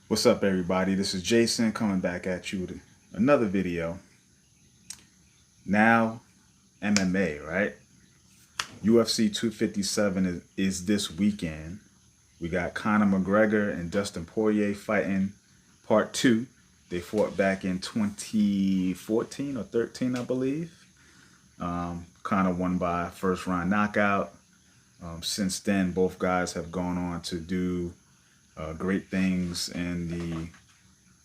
What's up, everybody? This is Jason coming back at you with another video. Now, MMA, right? UFC 257 is this weekend. We got Conor McGregor and Dustin Poirer fighting part two. They fought back in 2014 or 13, I believe. Conor won by first round knockout. Since then, both guys have gone on to do great things in the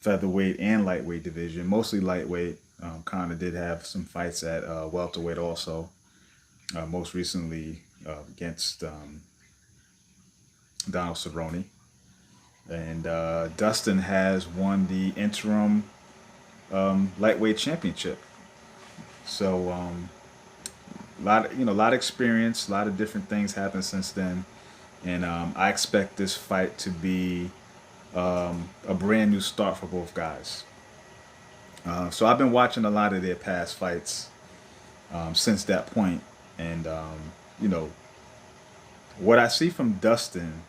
featherweight and lightweight division, mostly lightweight. Conor did have some fights at welterweight also, most recently against Donald Cerrone. And Dustin has won the interim lightweight championship. So a lot of experience, a lot of different things happened since then, and I expect this fight to be a brand new start for both guys. So I've been watching a lot of their past fights since that point, and you know what I see from Dustin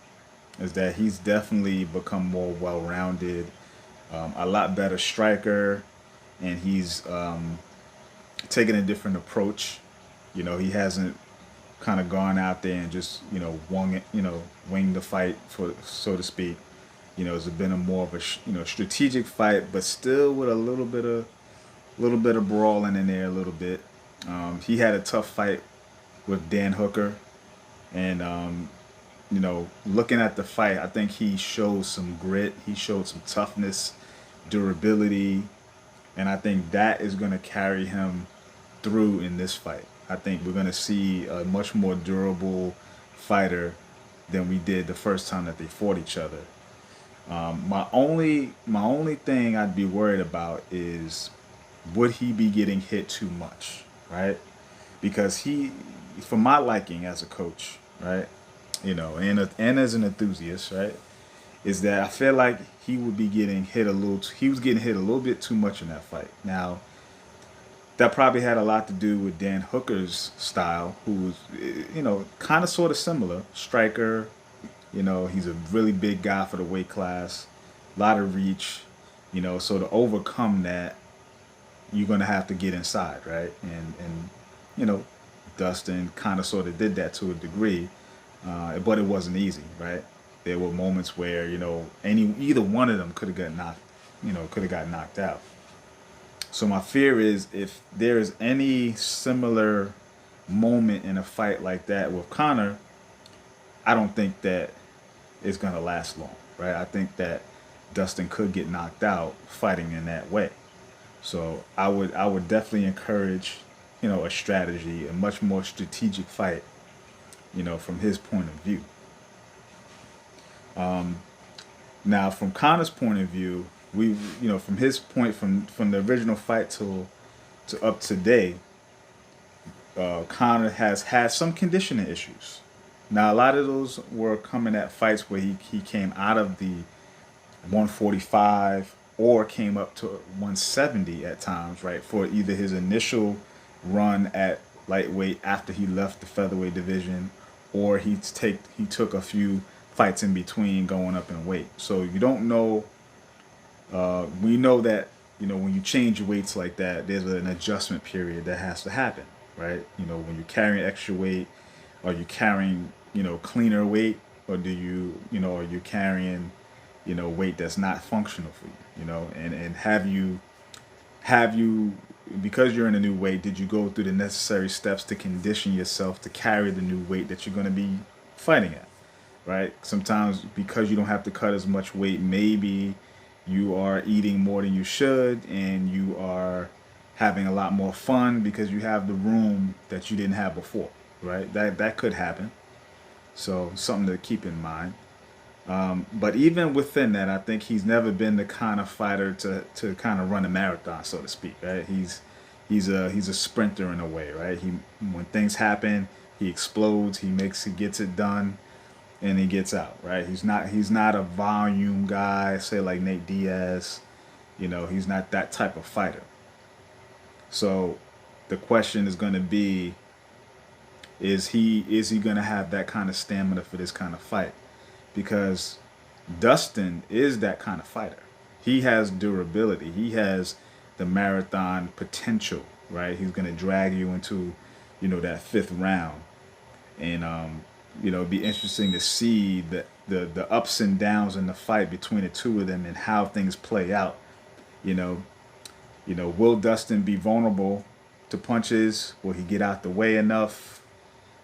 is that he's definitely become more well-rounded, a lot better striker, and he's taken a different approach. He hasn't kind of gone out there and just wung it, wing the fight, for so to speak. It's been a more of a strategic fight, but still with a little bit of brawling in there a little bit. He had a tough fight with Dan Hooker, and looking at the fight, I think he showed some grit, he showed some toughness, durability, and I think that is going to carry him through in this fight. I think we're going to see a much more durable fighter than we did the first time that they fought each other. My only thing I'd be worried about is, would he be getting hit too much, right? Because for my liking as a coach, right, and as an enthusiast, right, is that I feel like he was getting hit a little bit too much in that fight. Now, that probably had a lot to do with Dan Hooker's style, who was, kind of sort of similar striker. He's a really big guy for the weight class, a lot of reach. So to overcome that, you're gonna have to get inside, right? And Dustin kind of sort of did that to a degree, but it wasn't easy, right? There were moments where either one of them could have got knocked out. So my fear is, if there is any similar moment in a fight like that with Conor, I don't think that it's gonna last long, right? I think that Dustin could get knocked out fighting in that way. So I would definitely encourage, a strategy, a much more strategic fight, from his point of view. Now, from Connor's point of view, from his point, from the original fight to up today, Conor has had some conditioning issues. Now, a lot of those were coming at fights where he came out of the 145 or came up to 170 at times, right? For either his initial run at lightweight after he left the featherweight division, or he took a few fights in between going up in weight. So you don't know. We know that when you change weights like that, there's an adjustment period that has to happen, right? When you're carrying extra weight, are you carrying cleaner weight, or are you carrying weight that's not functional for you? And have you, because you're in a new weight, did you go through the necessary steps to condition yourself to carry the new weight that you're going to be fighting at, right? Sometimes, because you don't have to cut as much weight, maybe you are eating more than you should, and you are having a lot more fun because you have the room that you didn't have before, right? That could happen. So something to keep in mind. But even within that, I think he's never been the kind of fighter to kind of run a marathon, so to speak. Right? He's a sprinter in a way, right? When things happen, he explodes. He gets it done, and he gets out. Right? He's not a volume guy, say like Nate Diaz. He's not that type of fighter. So the question is going to be, is he going to have that kind of stamina for this kind of fight? Because Dustin is that kind of fighter. He has durability. He has the marathon potential, right? He's going to drag you into, that fifth round. And, it'd be interesting to see the ups and downs in the fight between the two of them and how things play out. You know, will Dustin be vulnerable to punches? Will he get out the way enough?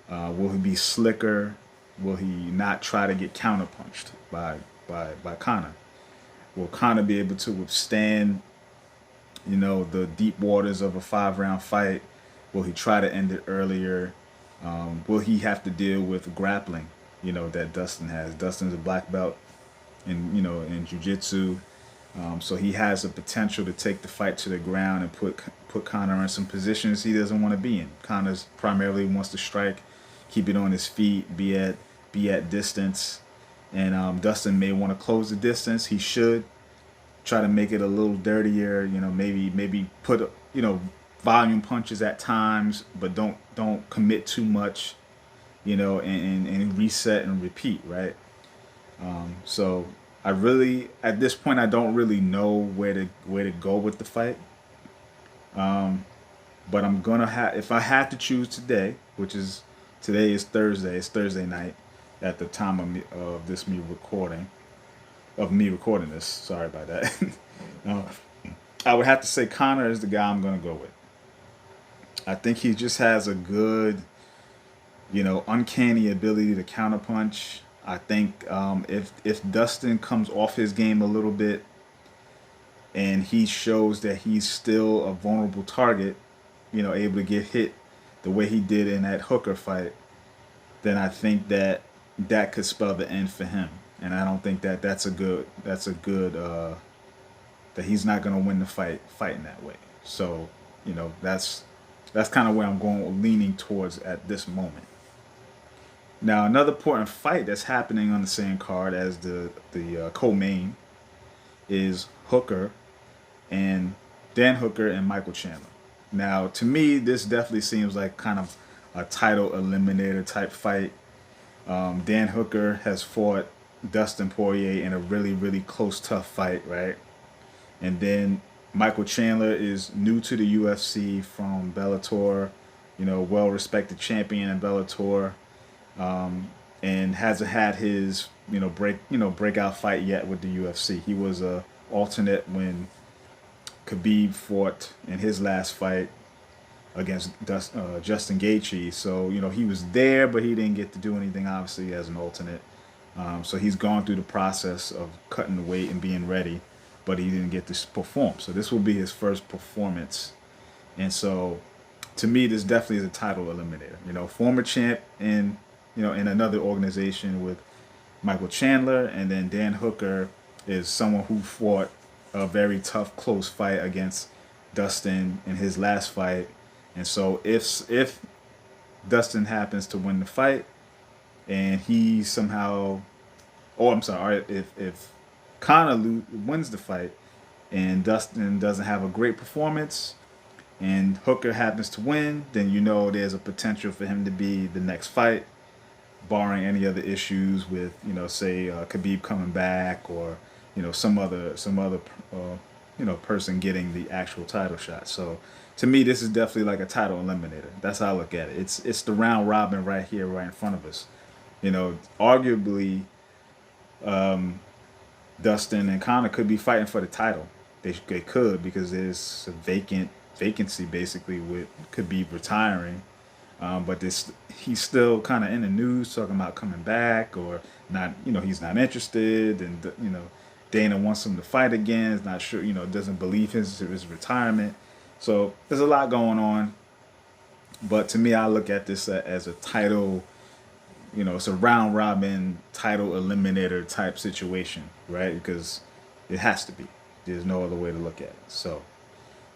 Will he be slicker? Will he not try to get counterpunched by Conor? Will Conor be able to withstand, the deep waters of a 5 round fight? Will he try to end it earlier? Will he have to deal with grappling, that Dustin has? Dustin's a black belt in jiu-jitsu. So he has the potential to take the fight to the ground and put Conor in some positions he doesn't want to be in. Conor's primarily wants to strike, keep it on his feet, be at distance, and Dustin may want to close the distance. He should try to make it a little dirtier. Maybe put volume punches at times, but don't commit too much. And reset and repeat, right? So I really, at this point, I don't really know where to go with the fight. But I'm gonna have, if I had to choose today, today is Thursday. It's Thursday night at the time of me recording this. Sorry about that. uh, I would have to say Conor is the guy I'm gonna go with. I think he just has a good, uncanny ability to counterpunch. I think if Dustin comes off his game a little bit and he shows that he's still a vulnerable target, able to get hit the way he did in that Hooker fight, then I think that could spell the end for him. And I don't think that he's not going to win the fighting that way. So, that's kind of where I'm leaning towards at this moment. Now, another important fight that's happening on the same card as the co-main is Hooker and Dan Hooker and Michael Chandler. Now, to me, this definitely seems like kind of a title eliminator type fight. Dan Hooker has fought Dustin Poirer in a really, really close, tough fight, right? And then Michael Chandler is new to the UFC from Bellator, well-respected champion in Bellator, and hasn't had his breakout fight yet with the UFC. He was a alternate when Khabib fought in his last fight against Justin Gaethje. So he was there, but he didn't get to do anything obviously as an alternate. So he's gone through the process of cutting the weight and being ready, but he didn't get to perform. So this will be his first performance, and so to me, this definitely is a title eliminator. Former champ in in another organization with Michael Chandler, and then Dan Hooker is someone who fought a very tough, close fight against Dustin in his last fight. And so if Dustin happens to win the fight, and he somehow, oh, I'm sorry, if Conor wins the fight, and Dustin doesn't have a great performance, and Hooker happens to win, then there's a potential for him to be the next fight, barring any other issues with say Khabib coming back, or some other person getting the actual title shot. So to me, this is definitely like a title eliminator. That's how I look at it. It's the round robin right here, right in front of us. Arguably, Dustin and Conor could be fighting for the title. They could, because there's a vacancy basically with Khabib retiring. But he's still kind of in the news talking about coming back or not. He's not interested, and Dana wants him to fight again. Is not sure. Doesn't believe his retirement. So there's a lot going on. But to me, I look at this as a title. It's a round robin title eliminator type situation, right? Because it has to be. There's no other way to look at it. So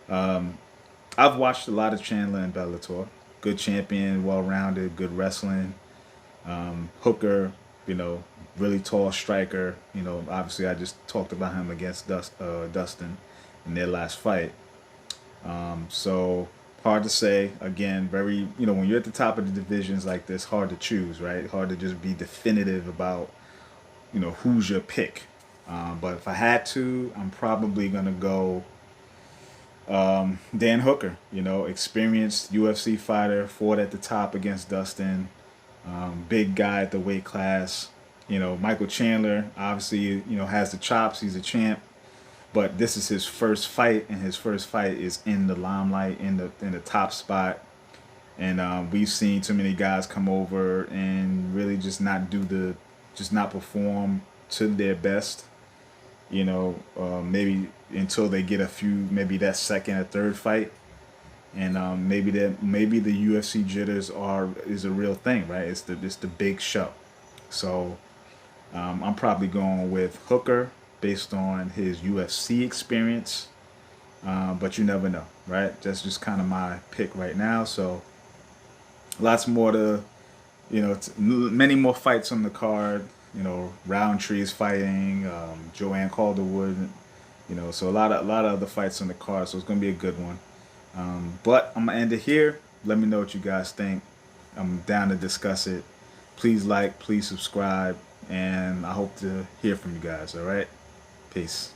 I've watched a lot of Chandler and Bellator. Good champion, well-rounded, good wrestling. Hooker, really tall striker. Obviously I just talked about him against Dustin in their last fight. So hard to say. Again, very, when you're at the top of the divisions like this, hard to choose, right? Hard to just be definitive about who's your pick. But if I had to, I'm probably gonna go Dan Hooker. Experienced UFC fighter, fought at the top against Dustin. Big guy at the weight class. Michael Chandler obviously has the chops. He's a champ, but this is his first fight, and his first fight is in the limelight, in the top spot. And we've seen too many guys come over and really just not perform to their best. Maybe until they get maybe that second or third fight, and maybe the UFC jitters is a real thing, right? It's the big show. So I'm probably going with Hooker based on his UFC experience, but you never know, right? That's just kind of my pick right now. So lots more many more fights on the card. Roundtree's fighting, Joanne Calderwood. So a lot of other fights on the card. So it's gonna be a good one. But I'm gonna end it here. Let me know what you guys think. I'm down to discuss it. Please like, please subscribe, and I hope to hear from you guys. All right, peace.